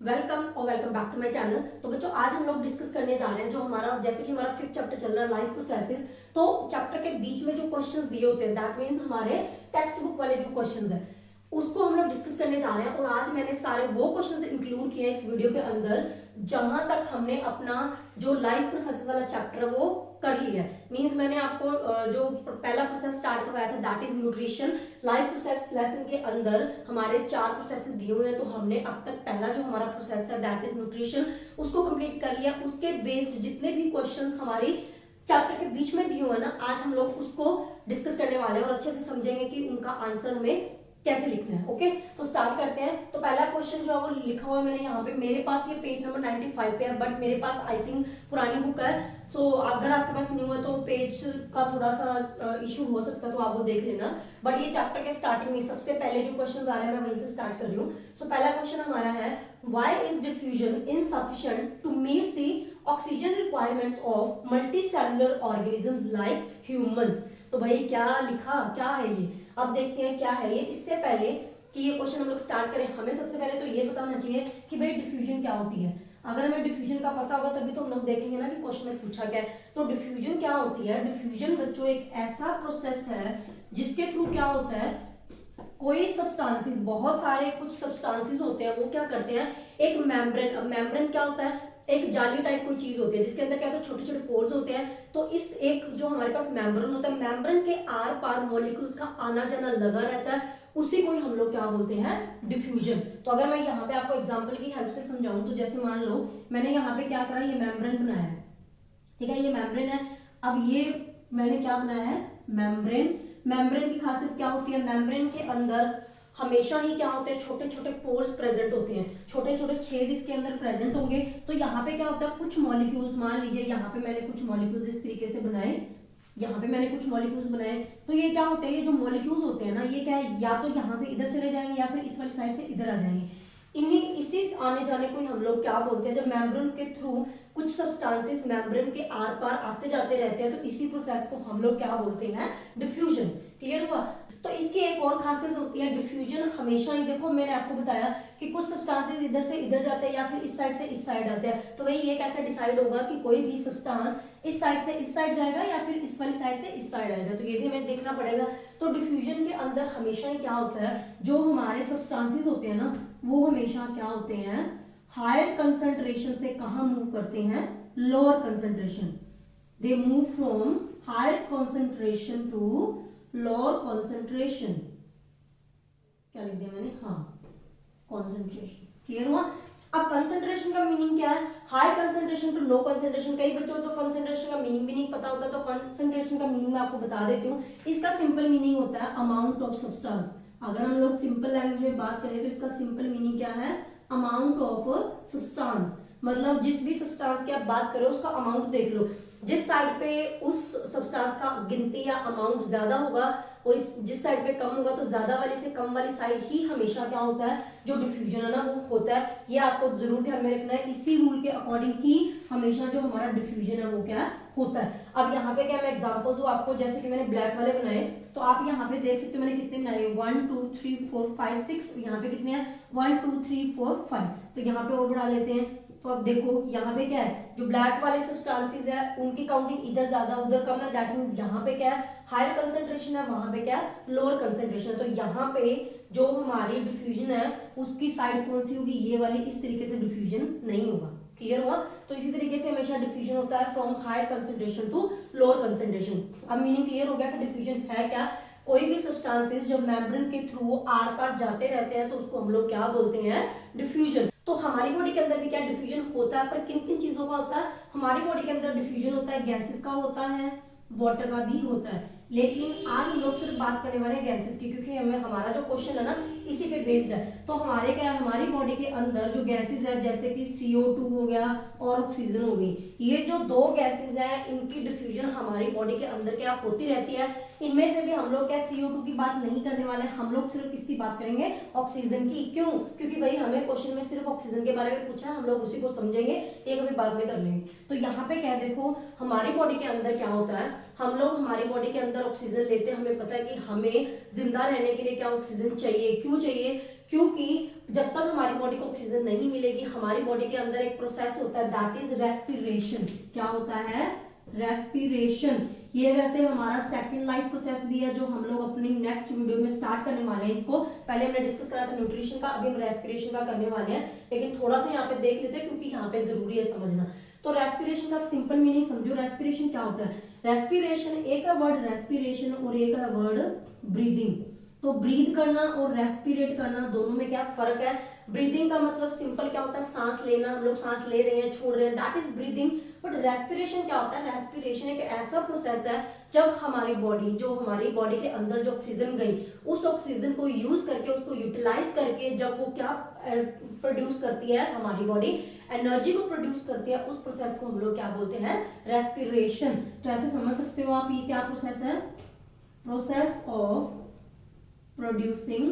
Welcome और welcome back to my channel. तो बच्चों आज हम लोग डिस्कस करने जा रहे हैं जो हमारा जैसे कि हमारा 5th चैप्टर चल रहा है लाइफ प्रोसेसेस। तो चैप्टर के बीच में जो क्वेश्चंस दिए होते हैं दैट मींस हमारे टेक्स्ट बुक वाले जो क्वेश्चंस है उसको हम लोग डिस्कस करने जा रहे हैं। और आज मैंने सारे वो क्वेश्चंस इंक्लूड किए इस वीडियो के अंदर जहां तक हमने अपना जो लाइफ प्रोसेसेस वाला चैप्टर है वो कर लिया है। मींस मैंने आपको जो पहला प्रोसेस स्टार्ट करवाया था that is nutrition. Life process lesson के अंदर हमारे 4 प्रोसेसेस दिए हुए हैं, तो हमने अब तक पहला जो हमारा प्रोसेस है दैट इज न्यूट्रिशन उसको कंप्लीट कर लिया। उसके बेस्ड जितने भी क्वेश्चंस हमारी चैप्टर के बीच में दिए हुए हैं ना, आज हम लोग उसको डिस्कस करने वाले हैं और अच्छे से समझेंगे कि उनका आंसर हमें कैसे लिखना है। ओके, तो स्टार्ट करते हैं। तो पहला क्वेश्चन जो है वो लिखा हुआ है मैंने यहाँ पे, मेरे पास ये पेज नंबर 95 पे है, बट मेरे पास आई थिंक पुरानी बुक है। सो अगर आपके पास न्यू है तो पेज का थोड़ा सा इशू हो सकता है, तो आप वो देख लेना। बट ये चैप्टर के स्टार्टिंग में सबसे पहले जो क्वेश्चन आ रहे हैं मैं वहीं से स्टार्ट कर रही हूँ। सो पहला क्वेश्चन हमारा है, why is diffusion insufficient to meet the oxygen requirements of multicellular organisms like humans. तो भाई क्या लिखा, क्या है ये, अब देखते हैं क्या है ये। इससे पहले कि ये क्वेश्चन हम लोग स्टार्ट करें, हमें सबसे पहले तो ये पता होना चाहिए कि भाई डिफ्यूजन क्या होती है। अगर हमें डिफ्यूजन का पता होगा तभी तो हम लोग देखेंगे ना कि क्वेश्चन में पूछा क्या है। तो डिफ्यूजन क्या होती है? डिफ्यूजन बच्चों एक ऐसा प्रोसेस है जिसके थ्रू क्या होता है, कोई सब्सटेंसेस, बहुत सारे कुछ सब्सटेंसेस होते हैं, वो क्या करते हैं, एक मेम्ब्रेन, अब मेम्ब्रेन क्या होता है, एक जाली टाइप कोई चीज होती है जिसके अंदर क्या होता है, छोटे छोटे पोर्स होते हैं। तो इस एक जो हमारे पास मेम्ब्रेन होता है, मेम्ब्रेन के आर पार मॉलिक्यूल्स का आना जाना लगा रहता है, उसी को ही हम लोग क्या बोलते हैं, डिफ्यूजन। तो अगर मैं यहाँ पे आपको एग्जांपल की हेल्प से समझाऊं तो जैसे मान लो मैंने यहाँ पे क्या करा, ये मेम्ब्रेन बनाया है, ठीक है, ये मेम्ब्रेन है। अब ये मैंने क्या बनाया है, मेम्ब्रेन। मेम्ब्रेन की खासियत क्या होती है, मेम्ब्रेन के अंदर हमेशा ही क्या होते हैं, छोटे छोटे पोर्स प्रेजेंट होते हैं, छोटे छोटे छेद इसके अंदर प्रेजेंट होंगे। तो यहाँ पे क्या होता है, कुछ मॉलिक्यूल्स, मान लीजिए यहाँ पे मैंने कुछ मॉलिक्यूल्स इस तरीके से बनाए, यहाँ पे मैंने कुछ मॉलिक्यूल्स बनाए। तो ये क्या होते हैं, ये जो मॉलिक्यूल्स होते हैं ना, ये क्या है, या तो यहाँ से इधर चले जाएंगे या फिर इस वाली साइड से इधर आ जाएंगे। इन्हीं इसी आने जाने को ही हम लोग क्या बोलते हैं, जब मेम्ब्रेन के थ्रू कुछ सब्सटेंसेस मेम्ब्रेन के आर पार आते जाते रहते हैं, तो इसी प्रोसेस को हम लोग क्या बोलते हैं, डिफ्यूजन। क्लियर हुआ? तो इसकी एक और खासियत होती है, डिफ्यूजन हमेशा ही, देखो मैंने आपको बताया कि कुछ सब्सटेंसेस इधर से इधर जाते हैं या फिर इस साइड से इस साइड आते हैं। तो भाई ये कैसे डिसाइड होगा कि कोई भी सब्सटेंस इस साइड से इस साइड जाएगा या फिर इस वाली साइड से इस साइड आएगा, तो ये भी हमें देखना पड़ेगा। तो डिफ्यूजन के अंदर हमेशा ही क्या होता है, जो हमारे सब्सटेंसेस होते हैं ना, वो हमेशा क्या होते हैं, हायर कंसंट्रेशन से कहां मूव करते हैं, lower concentration. They move from higher concentration to lower concentration. क्या लिख दिया मैंने, हाँ, कंसंट्रेशन। क्लियर हुआ? अब कंसंट्रेशन का मीनिंग क्या है, high concentration to low concentration. कई बच्चों को तो कंसंट्रेशन का मीनिंग भी नहीं पता होता, तो कंसंट्रेशन का मीनिंग मैं आपको बता देती हूँ। इसका सिंपल मीनिंग होता है अमाउंट ऑफ सब्सटेंस। अगर हम लोग सिंपल लैंग्वेज में बात करें तो इसका सिंपल मीनिंग क्या है, अमाउंट ऑफ सब्सटेंस। मतलब जिस भी सब्सटेंस की आप बात करो उसका अमाउंट देख लो, जिस साइड पे उस सब्सटेंस का गिनती या अमाउंट ज्यादा होगा और जिस साइड पे कम होगा, तो ज्यादा वाली से कम वाली साइड ही हमेशा क्या होता है, जो डिफ्यूजन है ना वो होता है। ये आपको जरूर ध्यान में रखना है, इसी रूल के अकॉर्डिंग ही हमेशा जो हमारा डिफ्यूजन है वो क्या होता है। अब यहाँ पे क्या मैं एग्जांपल दूं आपको, जैसे कि मैंने ब्लैक वाले बनाए, तो आप यहाँ पे देख सकते हो मैंने कितने बनाए, 1 2 3 4 5 6, यहाँ पे कितने हैं, 1 2 3 4 5। तो यहाँ पे और बढ़ा लेते हैं। तो अब देखो यहाँ पे क्या है, जो ब्लैक वाले सब्सटेंसेस है उनकी काउंटिंग इधर ज्यादा उधर कम है, दैट मींस यहाँ पे क्या है, हायर कंसंट्रेशन है, वहां पे क्या है, लोअर कंसंट्रेशन। तो यहाँ पे जो हमारी डिफ्यूजन है उसकी साइड कौन सी होगी, ये वाली। इस तरीके से डिफ्यूजन नहीं होगा। क्लियर हुआ? तो इसी तरीके से हमेशा डिफ्यूजन होता है from higher concentration to lower concentration. अब मीनिंग क्लियर हो गया कि डिफ्यूजन है क्या, कोई भी सब्सटेंसेस जब मेम्ब्रेन के थ्रू आर पार जाते रहते हैं तो उसको हम लोग क्या बोलते हैं, डिफ्यूजन। तो हमारी बॉडी के अंदर भी क्या डिफ्यूजन होता है, पर किन किन चीजों का होता है, हमारी बॉडी के अंदर डिफ्यूजन होता है, गैसेस का होता है, वाटर का भी होता है। लेकिन आज हम लोग सिर्फ बात करने वाले हैं गैसेस की, क्योंकि हमें हमारा जो क्वेश्चन है ना इसी पे बेस्ड है। तो हमारे क्या है, हमारी बॉडी के अंदर जो गैसेस है जैसे कि CO2 हो गया और ऑक्सीजन हो गई, ये जो दो गैसेस हैं इनकी डिफ्यूजन हमारी बॉडी के अंदर क्या होती रहती है। इनमें से भी हम लोग क्या CO2 की बात नहीं करने वाले हैं, हम लोग सिर्फ किसकी बात करेंगे, ऑक्सीजन की। क्यों? क्योंकि भाई हमें क्वेश्चन में सिर्फ ऑक्सीजन के बारे में पूछा है, हम लोग उसी को समझेंगे, ये कभी बाद में कर लेंगे। तो यहाँ पे क्या देखो, हमारी बॉडी के अंदर क्या होता है, हम लोग हमारी बॉडी के अंदर अंदर ऑक्सीजन लेते हैं, हमें पता है कि हमें जिंदा रहने के लिए क्या ऑक्सीजन चाहिए, क्यों चाहिए, क्योंकि जब तक हमारी बॉडी को ऑक्सीजन नहीं मिलेगी, हमारी बॉडी के अंदर एक प्रोसेस होता है दैट इज रेस्पिरेशन। क्या होता है? रेस्पिरेशन। ये वैसे हमारा सेकंड लाइफ प्रोसेस भी है जो हम लोग अपनी नेक्स्ट वीडियो में स्टार्ट करने वाले हैं। इसको पहले हमने डिस्कस करा था न्यूट्रिशन का, अभी हम रेस्पिरेशन का करने वाले हैं, लेकिन थोड़ा सा यहाँ पे देख लेते हैं क्योंकि यहाँ पे जरूरी है समझना। तो रेस्पिरेशन का सिंपल मीनिंग समझो। रेस्पिरेशन क्या होता है? रेस्पिरेशन, एक है वर्ड रेस्पिरेशन और एक है वर्ड ब्रीदिंग। तो ब्रीथ करना और रेस्पिरेट करना दोनों में क्या फर्क है? ब्रीदिंग का मतलब सिंपल क्या होता है? सांस लेना, हम लोग सांस ले रहे हैं, छोड़ रहे हैं, that is breathing. But respiration क्या होता है? रेस्पिरेशन एक ऐसा प्रोसेस है जब हमारी बॉडी, जो हमारी बॉडी के अंदर जो ऑक्सीजन गई, उस ऑक्सीजन को यूज करके, उसको यूटिलाइज करके, जब वो क्या प्रोड्यूस करती है, हमारी बॉडी एनर्जी को प्रोड्यूस करती है, उस प्रोसेस को हम लोग क्या बोलते हैं? रेस्पिरेशन। तो ऐसे समझ सकते हो आप, ये क्या प्रोसेस है? Process of producing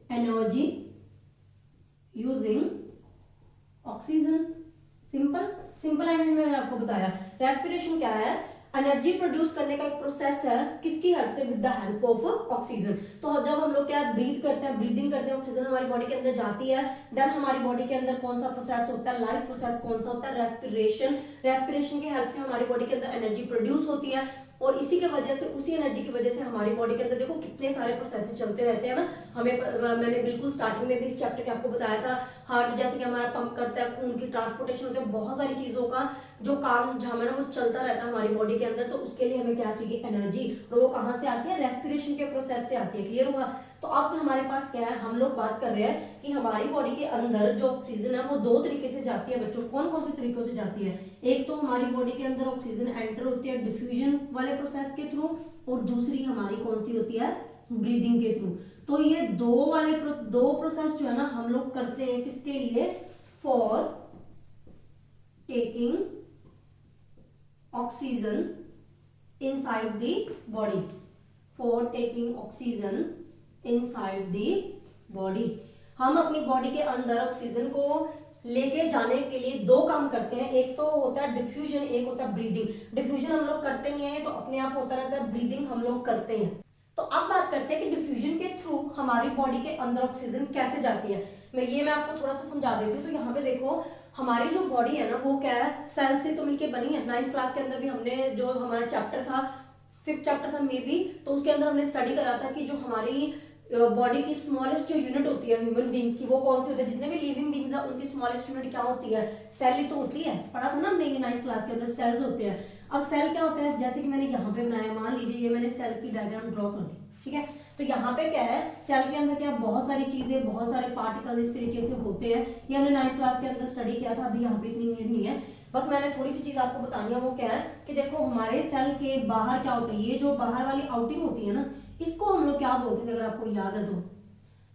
energy using oxygen। Simple language में मैंने आपको बताया। रेस्पिरेशन क्या है? एनर्जी प्रोड्यूस करने का एक प्रोसेस है, किसकी हेल्प से? With the help of oxygen. तो जब हम लोग क्या ब्रीथ करते हैं, ब्रीदिंग करते हैं, ऑक्सीजन हमारी बॉडी के अंदर जाती है, देन हमारी बॉडी के अंदर कौन सा प्रोसेस होता है? लाइफ प्रोसेस कौन सा होता है? रेस्पिरेशन। रेस्पिरेशन की हेल्प से हमारी बॉडी के अंदर एनर्जी प्रोड्यूस होती है, और इसी के वजह से, उसी एनर्जी की वजह से हमारी बॉडी के अंदर देखो कितने सारे प्रोसेस चलते रहते हैं ना। मैंने बिल्कुल स्टार्टिंग में भी इस चैप्टर में आपको बताया था, हार्ट जैसे कि हमारा पंप करता है, खून की ट्रांसपोर्टेशन होती है, बहुत सारी चीजों का जो काम जहां ना वो चलता रहता है हमारी बॉडी के अंदर। तो उसके लिए हमें क्या चाहिए? एनर्जी। और वो कहां से आती है? रेस्पिरेशन के प्रोसेस से आती है। क्लियर हुआ? तो अब हमारे पास क्या है, हम लोग बात कर रहे हैं कि हमारी बॉडी के अंदर जो ऑक्सीजन है वो दो तरीके से जाती है बच्चों। कौन कौन से तरीकों से जाती है? एक तो हमारी बॉडी के अंदर ऑक्सीजन एंटर होती है डिफ्यूजन वाले प्रोसेस के थ्रू, और दूसरी हमारी कौन सी होती है? ब्रीदिंग के थ्रू। तो ये दो प्रोसेस जो है ना हम लोग करते हैं किसके लिए? For taking oxygen inside the body. For taking oxygen inside the body. हम अपनी बॉडी के अंदर ऑक्सीजन को लेके जाने के लिए दो काम करते हैं, एक तो होता है डिफ्यूजन, एक होता है ब्रीदिंग। डिफ्यूजन हम लोग करते नहीं है, तो अपने आप होता रहता है, ब्रीदिंग हम लोग करते हैं। तो अब बात करते हैं कि डिफ्यूजन के थ्रू हमारी बॉडी के अंदर ऑक्सीजन कैसे जाती है। मैं आपको थोड़ा सा समझा देती हूँ। तो यहाँ पे देखो, हमारी जो बॉडी है ना वो क्या है? सेल से तो मिलके बनी है। 9th क्लास के अंदर भी हमने जो हमारा चैप्टर था, 5th चैप्टर था मे बी, तो उसके अंदर हमने स्टडी करा था कि जो हमारी बॉडी की स्मॉलेस्ट जो यूनिट होती है ह्यूमन बींग्स की, वो कौन सी होती है? जितने भी लिविंग बींग्स है उनकी स्मॉलेस्ट यूनिट क्या होती है? सेल ही तो होती है। पढ़ा था ना हमने 9th क्लास के अंदर, सेल्स होते हैं। अब सेल क्या होता है? जैसे कि मैंने यहाँ पे बनाया, मान लीजिए ये मैंने सेल की डायग्राम ड्रॉ कर दी, ठीक है। तो यहाँ पे क्या है? सेल के अंदर क्या बहुत सारी चीजें, बहुत सारे पार्टिकल इस तरीके से होते हैं। ये हमने 9th क्लास के अंदर स्टडी किया था, अभी यहाँ पे इतनी नीड नहीं है। बस मैंने थोड़ी सी चीज आपको बतानी है। वो क्या है कि देखो हमारे सेल के बाहर क्या होता है? ये जो बाहर वाली आउटिंग होती है ना, इसको हम लोग क्या बोलते थे? अगर आपको याद है तो,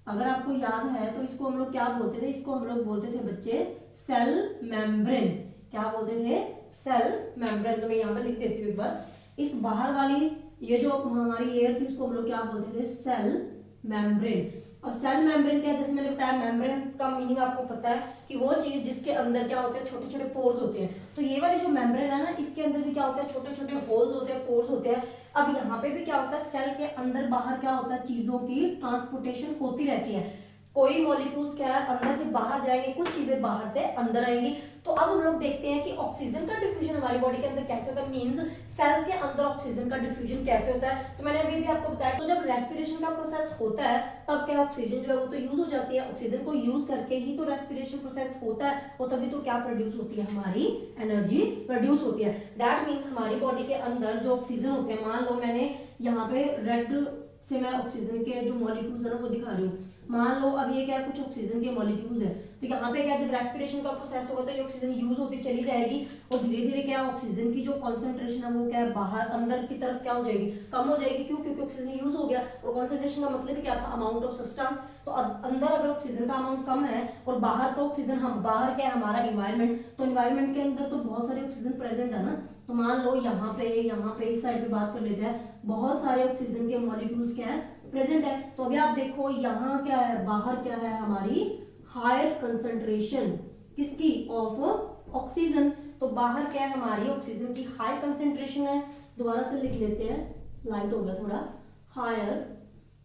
अगर आपको याद है तो इसको हम लोग क्या बोलते थे? इसको हम लोग बोलते थे बच्चे सेल मेम्ब्रेन। क्या बोलते थे? Cell membrane. तो मैं यहाँ पे लिख देती हूँ एक बार। इस बाहर वाली ये जो हमारी लेयर थी उसको हम लोग क्या बोलते थे? Cell membrane. और सेल मेम्ब्रेन क्या है? जैसे मैंने बताया, मेम्ब्रेन का मीनिंग आपको पता है कि वो चीज जिसके अंदर क्या होते हैं? छोटे छोटे पोर्स होते हैं। तो ये वाली जो मेम्ब्रेन है ना, इसके अंदर भी क्या होता है? छोटे छोटे होल्स होते हैं, पोर्स होते हैं। अब यहाँ पे भी क्या होता है? सेल के अंदर बाहर क्या होता है? चीजों की ट्रांसपोर्टेशन होती रहती है। कोई मॉलिक्यूल्स क्या है? अंदर से बाहर जाएंगे, कुछ चीजें बाहर से अंदर आएंगी। तो अब हम लोग देखते हैं कि ऑक्सीजन का डिफ्यूजन हमारी बॉडी के अंदर कैसे होता है, मींस सेल्स के अंदर ऑक्सीजन का डिफ्यूजन कैसे होता है। तो मैंने अभी भी आपको बताया, तो जब रेस्पिरेशन का प्रोसेस होता है तब क्या ऑक्सीजन जो है वो तो यूज हो जाती है। ऑक्सीजन को यूज करके ही तो रेस्पिरेशन प्रोसेस होता है, और तभी तो क्या प्रोड्यूस होती है? हमारी एनर्जी प्रोड्यूस होती है। दैट मीन्स हमारी बॉडी के अंदर जो ऑक्सीजन होते हैं, मान लो मैंने यहाँ पे रेड से मैं ऑक्सीजन के जो मॉलिक्यूल्स है ना वो दिखा रही हूँ। मान लो अब ये क्या है? कुछ ऑक्सीजन के मॉलिक्यूल्स है। तो यहाँ पे क्या, जब रेस्पिरेशन का प्रोसेस होगा तो ये ऑक्सीजन यूज होती चली जाएगी, और धीरे धीरे क्या ऑक्सीजन की जो कॉन्सेंट्रेशन है वो क्या है? बाहर अंदर की तरफ क्या हो जाएगी? कम हो जाएगी। क्यों? क्योंकि ऑक्सीजन यूज हो गया। और कॉन्सेंट्रेशन का मतलब क्या था? Amount of substance. तो अंदर अगर ऑक्सीजन का अमाउंट कम है और बाहर तो ऑक्सीजन, हम बाहर क्या है? हमारा इन्वायरमेंट। तो इन्वायरमेंट के अंदर तो बहुत सारे ऑक्सीजन प्रेजेंट है ना। तो मान लो यहाँ पे इस साइड पे बात कर लेते हैं, बहुत सारे ऑक्सीजन के मॉलिक्यूल्स क्या है? प्रेजेंट है। तो अभी आप देखो यहाँ क्या है? बाहर क्या है? हमारी हायर कंसंट्रेशन किसकी? Of oxygen. तो बाहर क्या है? हमारी ऑक्सीजन की हाई कंसंट्रेशन है। दोबारा से लिख लेते हैं, लाइट हो गया थोड़ा, हायर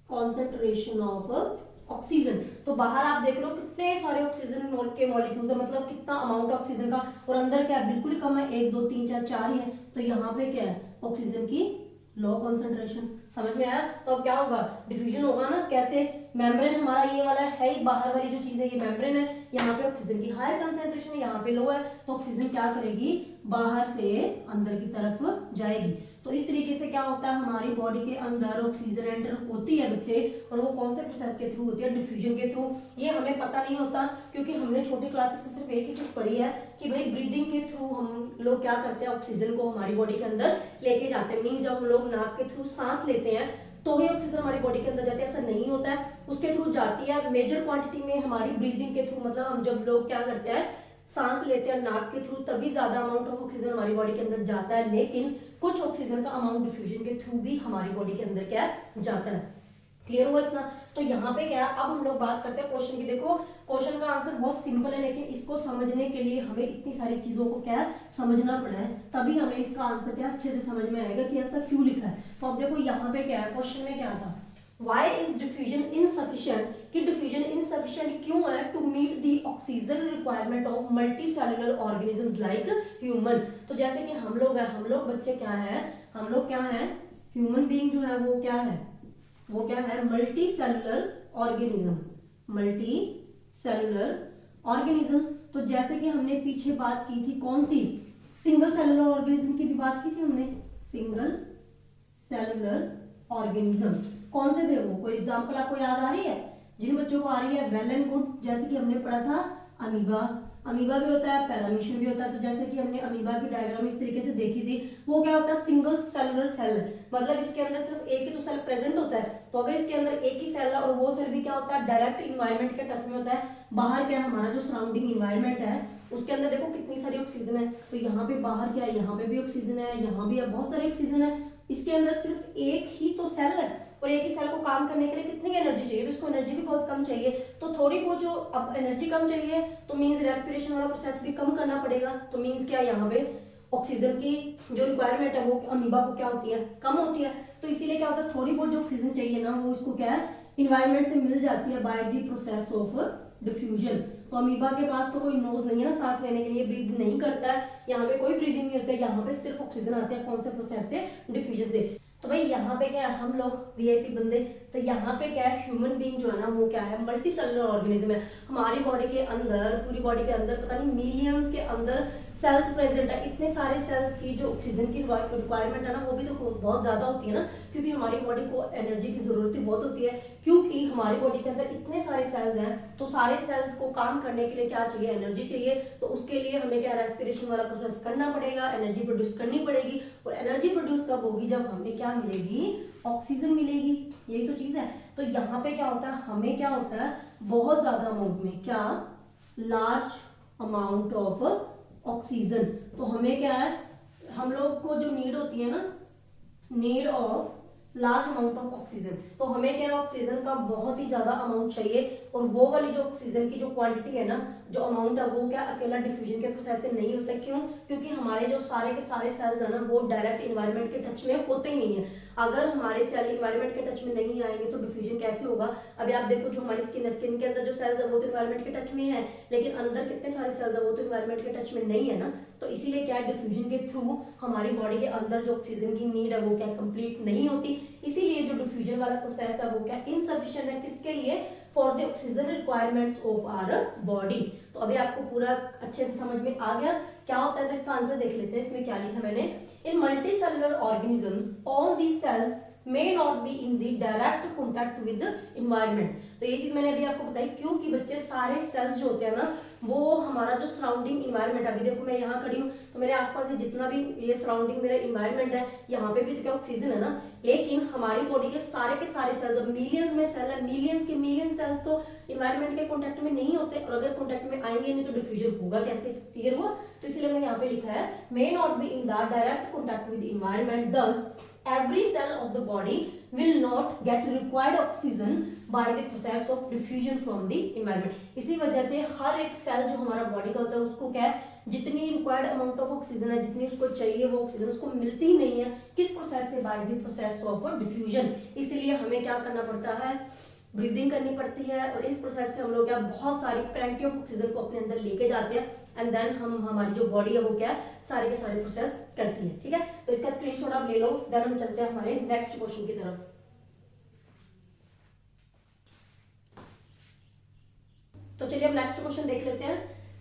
कॉन्सेंट्रेशन ऑफ ऑक्सीजन। तो बाहर आप देख रहे हो कितने सारे ऑक्सीजन के मॉलिक्यूल्स है, मतलब कितना अमाउंट ऑक्सीजन का, और अंदर क्या है, बिल्कुल ही कम है, 1 2 3 4 4 ही है। तो यहाँ पे क्या है, ऑक्सीजन की लो कॉन्सेंट्रेशन। समझ में आया? तो अब क्या होगा, डिफ्यूजन होगा ना। कैसे, मेम्ब्रेन हमारा ये वाला है, बाहर वाली जो चीज है ये मेम्ब्रेन है, यहाँ पे ऑक्सीजन की हायर कंसेंट्रेशन है, यहाँ पे लो है, तो ऑक्सीजन क्या करेगी, बाहर से अंदर की तरफ जाएगी। तो इस तरीके से क्या होता है, हमारी बॉडी के अंदर ऑक्सीजन एंटर होती है बच्चे, और वो कौन से प्रोसेस के थ्रू होती है, डिफ्यूजन के थ्रू। ये हमें पता नहीं होता, क्योंकि हमने छोटी क्लासेस से सिर्फ एक ही चीज पढ़ी है कि भाई ब्रीदिंग के थ्रू हम लोग क्या करते हैं, ऑक्सीजन को हमारी बॉडी के अंदर लेके जाते हैं। मीन जब हम लोग नाक के थ्रू सांस लेते हैं तो ही ऑक्सीजन हमारी बॉडी के अंदर जाती है, ऐसा नहीं होता है, उसके थ्रू जाती है मेजर क्वांटिटी में हमारी ब्रीदिंग के थ्रू। मतलब हम जब लोग क्या करते हैं, सांस लेते हैं नाक के थ्रू, तभी ज्यादा अमाउंट ऑफ ऑक्सीजन हमारी बॉडी के अंदर जाता है, लेकिन कुछ ऑक्सीजन का अमाउंट डिफ्यूजन के थ्रू भी हमारी बॉडी के अंदर क्या जाता है। क्लियर हुआ इतना? तो यहाँ पे क्या है, अब हम लोग बात करते हैं क्वेश्चन की। देखो क्वेश्चन का आंसर बहुत सिंपल है, लेकिन इसको समझने के लिए हमें इतनी सारी चीजों को क्या समझना पड़ा है, तभी हमें इसका आंसर क्या अच्छे से समझ में आएगा कि ऐसा क्यों लिखा है। तो अब देखो यहाँ पे क्या है, क्वेश्चन में क्या था, Why is diffusion insufficient? कि diffusion insufficient क्यों है to meet the oxygen requirement of multicellular organisms like human? तो जैसे कि हम लोग हैं, हम लोग बच्चे क्या है, हम लोग क्या है, ह्यूमन बीइंग जो है वो क्या है, वो क्या है, multi cellular organism, multi cellular organism. तो जैसे कि हमने पीछे बात की थी, कौन सी, सिंगल सेलुलर ऑर्गेनिज्म की भी बात की थी हमने, सिंगल सेलुलर ऑर्गेनिज्म कौन से थे वो, कोई एग्जांपल आपको याद आ रही है? जिन बच्चों को आ रही है वेल एंड गुड। जैसे कि हमने पढ़ा था अमीबा, अमीबा भी होता है, पैरामीशियम भी होता है। तो जैसे कि हमने अमीबा की डायग्राम इस तरीके से देखी थी, वो क्या होता है, सिंगल सेलुलर सेल, मतलब इसके अंदर सिर्फ एक ही तो सेल प्रेजेंट होता है। तो अगर इसके अंदर एक ही सेल है और वो सेल भी क्या होता है, डायरेक्ट इन्वायरमेंट के टच में होता है, बाहर क्या है, हमारा जो सराउंडिंग इन्वायरमेंट है उसके अंदर देखो कितनी सारी ऑक्सीजन है। तो यहाँ पे बाहर क्या है, यहाँ पे भी ऑक्सीजन है, यहाँ भी बहुत सारी ऑक्सीजन है। इसके अंदर सिर्फ एक ही तो सेल है, और एक ही सेल को काम करने के लिए कितनी एनर्जी चाहिए, तो इसको एनर्जी भी बहुत कम चाहिए। तो थोड़ी बहुत जो अब एनर्जी कम चाहिए, तो मींस रेस्पिरेशन वाला प्रोसेस भी कम करना पड़ेगा। तो मींस क्या, यहाँ पे ऑक्सीजन की जो रिक्वायरमेंट है वो अमीबा को क्या होती है, कम होती है। तो इसीलिए क्या होता है, थोड़ी बहुत जो ऑक्सीजन चाहिए ना, वो इसको क्या है, इन्वायरमेंट से मिल जाती है by the process of diffusion. तो अमीबा के पास तो कोई नोज नहीं है ना सांस लेने के लिए, ब्रीथ नहीं करता है, यहाँ पे कोई ब्रीदिंग नहीं होता है, यहाँ पे सिर्फ ऑक्सीजन आते हैं, कौन से प्रोसेस से, डिफ्यूजन से। तो भाई यहाँ पे क्या है, हम लोग वीआईपी बंदे, तो यहाँ पे क्या है, ह्यूमन बीइंग जो है ना वो क्या है, मल्टी सेलुलर ऑर्गेनिज्म है। हमारी बॉडी के अंदर, पूरी बॉडी के अंदर पता नहीं मिलियंस के अंदर सेल्स प्रेजेंट है। इतने सारे सेल्स की जो ऑक्सीजन की रिक्वायरमेंट है ना, वो भी तो बहुत ज्यादा होती है ना, क्योंकि हमारी बॉडी को एनर्जी की जरूरत बहुत होती है। क्योंकि हमारी बॉडी के अंदर इतने सारे सेल्स हैं, तो सारे सेल्स को काम करने के लिए क्या चाहिए, एनर्जी चाहिए। तो उसके लिए हमें क्या, रेस्पिरेशन वाला प्रोसेस करना पड़ेगा, एनर्जी प्रोड्यूस करनी पड़ेगी। और एनर्जी प्रोड्यूस कब होगी, जब हमें क्या मिलेगी, ऑक्सीजन मिलेगी। यही तो चीज है। तो यहाँ पे क्या होता है, हमें क्या होता है, बहुत ज्यादा अमाउंट में, क्या, लार्ज अमाउंट ऑफ ऑक्सीजन। तो हमें क्या है, हम लोग को जो नीड होती है ना, need of large amount of oxygen. तो हमें क्या, ऑक्सीजन का बहुत ही ज्यादा अमाउंट चाहिए। और वो वाली जो ऑक्सीजन की जो क्वांटिटी है ना, जो अमाउंट है, वो क्या अकेला डिफ्यूजन के प्रोसेस से नहीं होता। क्यों? क्योंकि हमारे जो सारे के सारे सेल्स है ना, वो डायरेक्ट इन्वायरमेंट के टच में होते ही नहीं है। अगर हमारे सेल इन्वायरमेंट के टच में नहीं आएंगे तो डिफ्यूजन कैसे होगा। अभी आप देखो, जो हमारी स्किन है, स्किन के अंदर जो सेल्स है वो तो इन्वायरमेंट के टच में है, लेकिन अंदर कितने सारे सेल्स है वो तो इन्वायरमेंट के टच में नहीं है ना। तो इसीलिए क्या है, डिफ्यूजन के थ्रू हमारी बॉडी के अंदर जो ऑक्सीजन की नीड है वो क्या कंप्लीट नहीं होती। इसीलिए जो डिफ्यूजन वाला प्रोसेस है वो क्या इनसफिशिएंट है, किसके लिए, for the oxygen requirements of our body. तो अभी आपको पूरा अच्छे से समझ में आ गया क्या होता है। तो इसका आंसर देख लेते हैं, इसमें क्या लिखा मैंने, in multi cellular organisms all these cells may not be in the direct contact with the environment। तो ये चीज मैंने अभी आपको बताई, क्योंकि बच्चे सारे सेल्स जो होते हैं ना, वो हमारा जो सराउंडिंग इन्वायरमेंट, अभी देखो मैं यहाँ खड़ी हूँ तो मेरे आसपास जितना भी ये सराउंडिंग मेरा इन्वायरमेंट है, यहाँ पे भी तो क्या ऑक्सीजन है ना। लेकिन हमारी बॉडी के सारे सेल्स, मिलियंस में सेल है, मिलियंस के मिलियन सेल्स तो इन्वायरमेंट के कॉन्टेक्ट में नहीं होते, और अगर कॉन्टेक्ट में आएंगे नहीं तो डिफ्यूजन होगा कैसे। क्लियर हुआ? तो इसलिए मैंने यहाँ पे लिखा है, may not be in the direct contact with environment, दस every cell of the body will not get required oxygen by the process of diffusion from the environment। इसी वजह से हर एक सेल जो हमारा बॉडी का होता है उसको क्या है, जितनी रिक्वायर्ड अमाउंट ऑफ ऑक्सीजन है, जितनी उसको चाहिए वो ऑक्सीजन उसको मिलती ही नहीं है। किस प्रोसेस से? By the process of diffusion. इसलिए हमें क्या करना पड़ता है, ब्रीदिंग करनी पड़ती है, और इस प्रोसेस से हम लोग क्या बहुत सारी प्लेंटी ऑफ ऑक्सीजन को अपने अंदर लेके जाते हैं, एंड देन हमारी जो बॉडी है वो क्या है, सारे के सारे प्रोसेस करती है। ठीक है, तो इसका स्क्रीनशॉट आप ले लो, देन हम चलते हैं हमारे नेक्स्ट क्वेश्चन की तरफ। तो चलिए अब नेक्स्ट क्वेश्चन देख लेते हैं।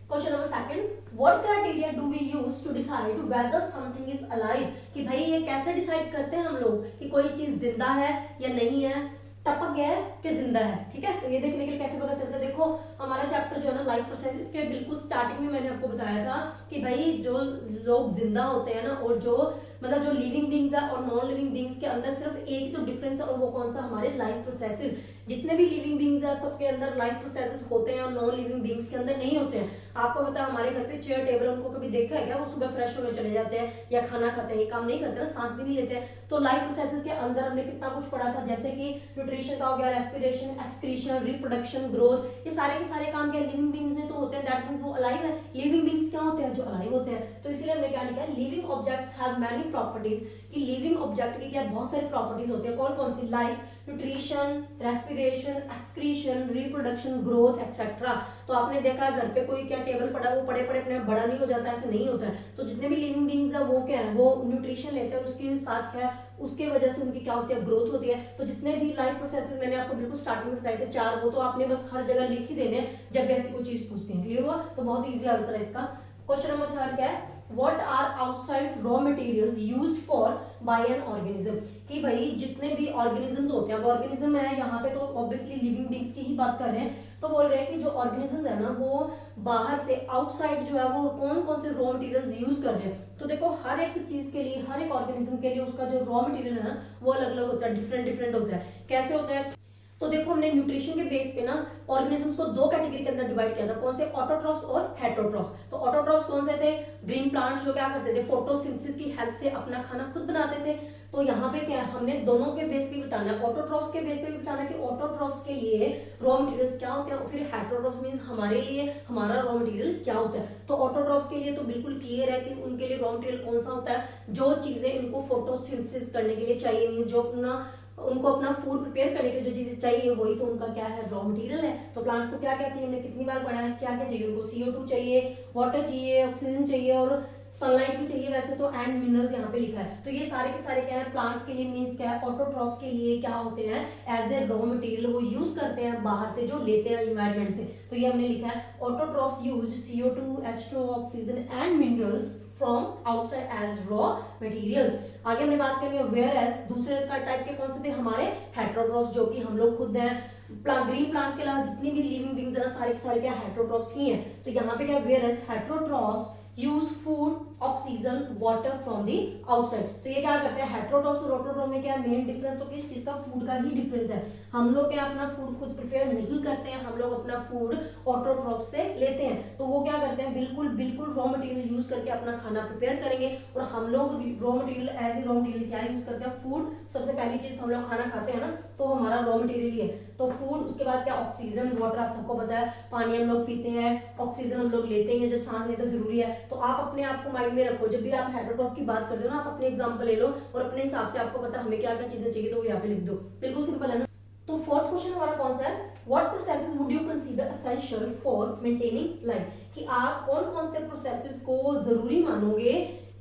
Question number second, what criteria do we use to decide whether something is alive. कि भाई ये कैसे डिसाइड करते हैं हम लोग कि कोई चीज जिंदा है या नहीं है, टपक गया है कि जिंदा है। ठीक है, तो ये देखने के लिए कैसे पता चलता है, देखो हमारा चैप्टर जो है ना लाइफ प्रोसेस के बिल्कुल स्टार्टिंग में मैंने आपको बताया था कि भाई जो लोग जिंदा होते हैं ना, और जो मतलब जो लिविंग बींग्स है और नॉन लिविंग बींग्स के अंदर सिर्फ एक तो डिफरेंस है, और वो कौन सा, हमारे लाइफ प्रोसेसेस। जितने भी लिविंग बींग्स है सबके अंदर लाइफ प्रोसेसेस होते हैं और नॉन लिविंग बींग्स के अंदर नहीं होते हैं। आपको पता है हमारे घर पे चेयर टेबल, उनको कभी देखा है क्या, वो सुबह फ्रेश होने चले जाते हैं या खाना खाते हैं, ये काम नहीं करते ना, सांस भी नहीं लेते हैं। तो लाइफ प्रोसेसेस के अंदर हमने कितना कुछ पढ़ा था, जैसे कि न्यूट्रिशन का हो गया, रेस्पिरेशन, एक्सक्रीशन, रिप्रोडक्शन, ग्रोथ, ये सारे के सारे काम क्या लिविंग बींग्स में तो होते हैं, दैट मींस वो अलाइव है। लिविंग बींग्स क्या होते हैं, जो अलाइव होते हैं। तो इसीलिए हमने क्या लिखा है, living objects have many properties, कि लिविंग ऑब्जेक्ट की क्या बहुत सारी प्रॉपर्टीज होती है। कौन कौन सी? Like nutrition, respiration, excretion, reproduction, growth etcetera. तो आपने देखा घर पे कोई क्या टेबल पड़ा, वो पड़े पड़े अपने बड़ा नहीं हो जाता, ऐसे नहीं होता है। तो जितने भी लिविंग बींग्स है वो क्या है, वो न्यूट्रिशन लेते हैं, उसके साथ क्या है, उसके वजह से उनकी क्या होती है, ग्रोथ होती है। तो जितने भी लाइफ प्रोसेसेस मैंने आपको बिल्कुल स्टार्टिंग में बताए थे 4, वो तो आपने बस हर जगह लिख ही देने जब ऐसी कोई चीज पूछते हैं। क्लियर हुआ? तो बहुत ईजी आंसर है इसका। क्वेश्चन नंबर 3 क्या है, What are outside raw materials used for by an organism। कि भाई जितने भी ऑर्गेनिजम्स होते हैं, वो ऑर्गेनिज्म है यहाँ पे तो ऑब्वियसली लिविंग बींग्स की ही बात कर रहे हैं। तो बोल रहे हैं कि जो ऑर्गेनिजम्स है ना, वो बाहर से आउटसाइड जो है वो कौन कौन से रॉ मटेरियल्स यूज कर रहे हैं। तो देखो हर एक चीज के लिए, हर एक ऑर्गेनिज्म के लिए उसका जो रॉ मटेरियल है ना, वो अलग अलग होता है, डिफरेंट डिफरेंट होता है। कैसे होता है? तो देखो हमने न्यूट्रिशन के बेस पे ना ऑर्गेनिजम्स को 2 कैटेगरी के अंदर डिवाइड किया था। कौन से? ऑटोट्रॉफ्स और हेटेरोट्रॉफ्स। तो ऑटोट्रॉफ्स कौन से थे? ग्रीन प्लांट्स जो क्या करते थे, फोटोसिंथेसिस की हेल्प से अपना खाना खुद बनाते थे। तो यहाँ पे क्या है, हमने दोनों के बेस पे बताना है, ऑटोट्रॉफ्स के बेस पे भी बताना है कि ऑटोट्रॉफ्स के लिए रॉ मटेरियल्स क्या होते हैं, और फिर हेटेरोट्रॉफ्स मींस हमारे लिए हमारा रॉ मटेरियल क्या होता है। तो ऑटोट्रॉफ्स के लिए तो बिल्कुल क्लियर है कि उनके लिए रॉ मटेरियल कौन सा होता है, जो चीजें इनको फोटोसिंथेसिस करने के लिए चाहिए, मींस जो अपना उनको अपना फूड प्रिपेयर करने के लिए जो चीजें चाहिए वही तो उनका क्या है, रॉ मटेरियल है। तो प्लांट्स को क्या क्या चाहिए, हमने कितनी बार पढ़ा है, क्या क्या चाहिए उनको, CO2 चाहिए, वाटर चाहिए, ऑक्सीजन चाहिए और सनलाइट भी चाहिए वैसे तो, एंड मिनरल्स यहाँ पे लिखा है। तो ये सारे के सारे क्या है, प्लांट्स के लिए मींस क्या है, ऑटोट्रॉफ्स के लिए क्या होते हैं, एज ए रॉ मटेरियल वो यूज करते हैं बाहर से, जो लेते हैं इन्वायरमेंट से। तो ये हमने लिखा है autotrophs used CO2, H2O, oxygen and minerals from outside as raw materials. आगे हमने बात करनी है वेयर एज दूसरे का टाइप के कौन से थे, हमारे हेटेरोट्रॉफ्स, जो कि हम लोग खुद हैं। ग्रीन प्लांट्स के अलावा जितनी भी लिविंग बींग्स है सारे के सारे क्या हेटेरोट्रॉफ्स ही हैं। तो यहाँ पे क्या whereas heterotrophs use food, oxygen, water from the outside. तो ये क्या करते हैं, हेटेरोट्रॉफ्स और ऑटोट्रॉफ में क्या मेन डिफरेंस, तो किस चीज का, फूड का ही डिफरेंस है। हम लोग क्या अपना फूड खुद प्रिपेयर नहीं करते हैं, हम लोग अपना फूड ऑटोट्रॉफ से लेते हैं। तो वो क्या करते हैं, बिल्कुल बिल्कुल रॉ मटेरियल यूज करके अपना खाना प्रिपेयर करेंगे, और हम लोग raw material as a raw material क्या यूज करते हैं, फूड। सबसे पहली चीज हम लोग खाना खाते हैं ना, तो हमारा रॉ मटेरियल ही है तो फूड। उसके बाद क्या, ऑक्सीजन, वाटर, आप सबको पता है, पानी हम लोग पीते हैं, ऑक्सीजन हम लोग लेते हैं, जब सांस लेते जरूरी है। तो आप अपने आप को माइंड में रखो, जब भी आप हेटेरोट्रॉफ की बात करते हो ना, आप अपने एग्जांपल ले लो और अपने हिसाब से आपको पता हमें क्या क्या चीजें चाहिए तो वो यहाँ पे लिख दो, बिल्कुल सिंपल है ना। तो फोर्थ क्वेश्चन हमारा कौन सा है, what processes would you consider essential for maintaining life. कि आप कौन कौन से प्रोसेसेस को जरूरी मानोगे,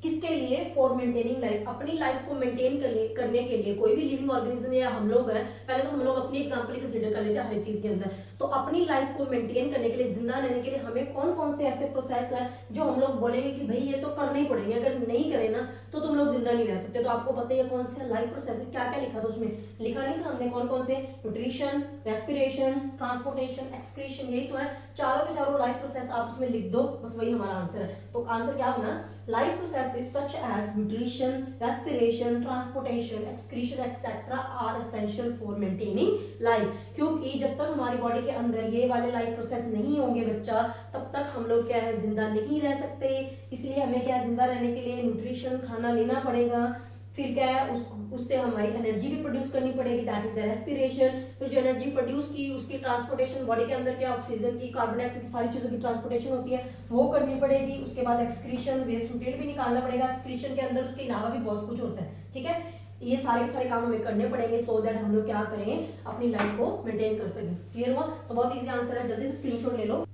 किसके लिए, फॉर मेंटेनिंग लाइफ, अपनी लाइफ को मेंटेन करने के लिए। कोई भी लिविंग ऑर्गेनिज्म या हम लोग हैं, पहले तो हम लोग अपनी एग्जांपल कंसीडर कर लेते हैं हर एक चीज के अंदर। तो अपनी लाइफ को मेंटेन करने के लिए, जिंदा रहने के लिए हमें कौन कौन से ऐसे प्रोसेस है जो हम लोग बोलेंगे कि भाई ये तो करने ही पड़ेंगे, अगर नहीं करें ना तो तुम लोग जिंदा नहीं रह सकते। तो आपको पता है कौन से लाइफ प्रोसेस, क्या क्या लिखा था उसमें, लिखा नहीं था हमने कौन कौन से, न्यूट्रिशन, रेस्पिरेशन, ट्रांसपोर्टेशन, एक्सक्रीशन, यही तो है। चारों के चारों लाइफ प्रोसेस आप उसमें लिख दो, बस वही हमारा आंसर है। तो आंसर क्या बना, life processes such as nutrition, respiration, transportation, excretion etc. are essential for maintaining life। क्योंकि जब तक हमारी बॉडी के अंदर ये वाले लाइफ प्रोसेस नहीं होंगे बच्चा, तब तक हम लोग क्या है, जिंदा नहीं रह सकते। इसलिए हमें क्या, जिंदा रहने के लिए न्यूट्रिशन, खाना लेना पड़ेगा, फिर क्या है उससे हमारी एनर्जी भी प्रोड्यूस करनी पड़ेगी, दैट इज द रेस्पिरेशन। फिर जो एनर्जी प्रोड्यूस की उसकी ट्रांसपोर्टेशन बॉडी के अंदर क्या ऑक्सीजन की, कार्बन डाइऑक्साइड की सारी चीजों की ट्रांसपोर्टेशन होती है वो करनी पड़ेगी। उसके बाद एक्सक्रीशन, वेस्ट मटेरियल भी निकालना पड़ेगा एक्सक्रीशन के अंदर, उसके अलावा भी बहुत कुछ होता है, ठीक है। ये सारे के सारे काम हमें करने पड़ेंगे सो दैट हम लोग क्या करें, अपनी लाइफ को मेंटेन कर सकें। क्लियर हुआ? तो बहुत इजी आंसर है, जल्दी से स्क्रीनशॉट ले लो।